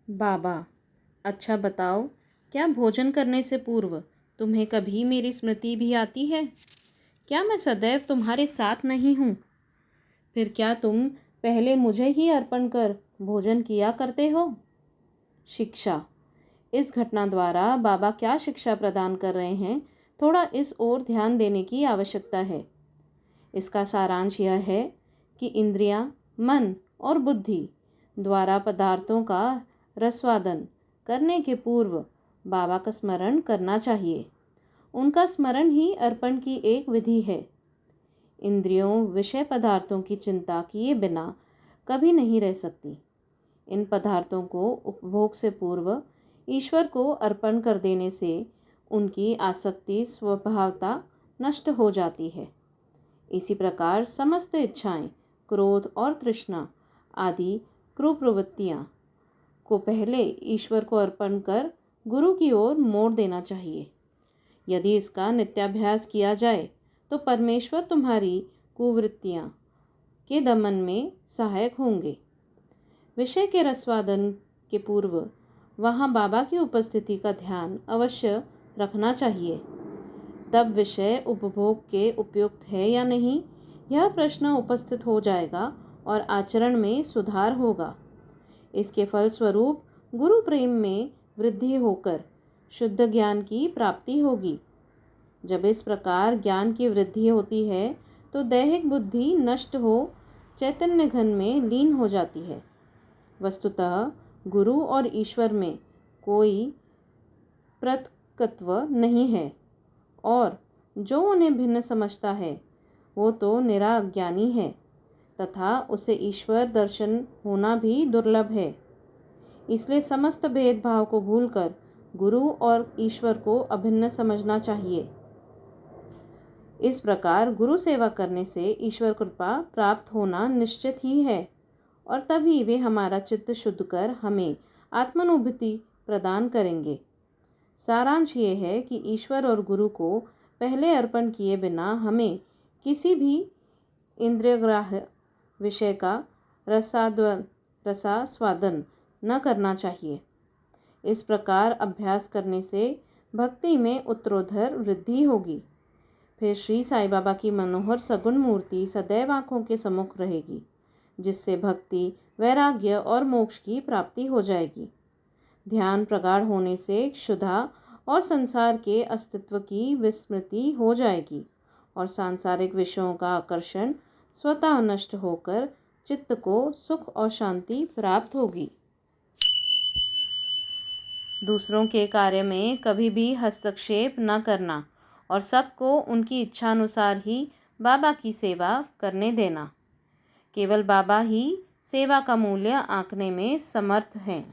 बाबा, अच्छा बताओ, क्या भोजन करने से पूर्व तुम्हें कभी मेरी स्मृति भी आती है? क्या मैं सदैव तुम्हारे साथ नहीं हूँ? फिर क्या तुम पहले मुझे ही अर्पण कर भोजन किया करते हो? शिक्षा। इस घटना द्वारा बाबा क्या शिक्षा प्रदान कर रहे हैं, थोड़ा इस ओर ध्यान देने की आवश्यकता है। इसका सारांश यह है कि इंद्रियां, मन और बुद्धि द्वारा पदार्थों का रसवादन करने के पूर्व बाबा का स्मरण करना चाहिए। उनका स्मरण ही अर्पण की एक विधि है। इंद्रियों विषय पदार्थों की चिंता किए बिना कभी नहीं रह सकती। इन पदार्थों को उपभोग से पूर्व ईश्वर को अर्पण कर देने से उनकी आसक्ति स्वभावता नष्ट हो जाती है। इसी प्रकार समस्त इच्छाएं, क्रोध और तृष्णा आदि कुप्रवृत्तियां को पहले ईश्वर को अर्पण कर गुरु की ओर मोड़ देना चाहिए। यदि इसका नित्याभ्यास किया जाए तो परमेश्वर तुम्हारी कुवृत्तियां के दमन में सहायक होंगे। विषय के रसवादन के पूर्व वहाँ बाबा की उपस्थिति का ध्यान अवश्य रखना चाहिए। तब विषय उपभोग के उपयुक्त है या नहीं, यह प्रश्न उपस्थित हो जाएगा और आचरण में सुधार होगा। इसके फलस्वरूप गुरु प्रेम में वृद्धि होकर शुद्ध ज्ञान की प्राप्ति होगी। जब इस प्रकार ज्ञान की वृद्धि होती है तो दैहिक बुद्धि नष्ट हो चैतन्य घन में लीन हो जाती है। वस्तुतः गुरु और ईश्वर में कोई पृथकत्व नहीं है और जो उन्हें भिन्न समझता है वो तो निरा अज्ञानी है तथा उसे ईश्वर दर्शन होना भी दुर्लभ है। इसलिए समस्त भेदभाव को भूलकर गुरु और ईश्वर को अभिन्न समझना चाहिए। इस प्रकार गुरु सेवा करने से ईश्वर कृपा प्राप्त होना निश्चित ही है और तभी वे हमारा चित्त शुद्ध कर हमें आत्मानुभूति प्रदान करेंगे। सारांश ये है कि ईश्वर और गुरु को पहले अर्पण किए बिना हमें किसी भी इंद्रियग्राह्य विषय का रसास्वादन न करना चाहिए। इस प्रकार अभ्यास करने से भक्ति में उत्तरोत्तर वृद्धि होगी। फिर श्री साईं बाबा की मनोहर सगुण मूर्ति सदैव आँखों के सम्मुख रहेगी, जिससे भक्ति, वैराग्य और मोक्ष की प्राप्ति हो जाएगी। ध्यान प्रगाढ़ होने से क्षुधा और संसार के अस्तित्व की विस्मृति हो जाएगी और सांसारिक विषयों का आकर्षण स्वतः नष्ट होकर चित्त को सुख और शांति प्राप्त होगी। दूसरों के कार्य में कभी भी हस्तक्षेप न करना और सबको उनकी इच्छानुसार ही बाबा की सेवा करने देना। केवल बाबा ही सेवा का मूल्य आंकने में समर्थ हैं।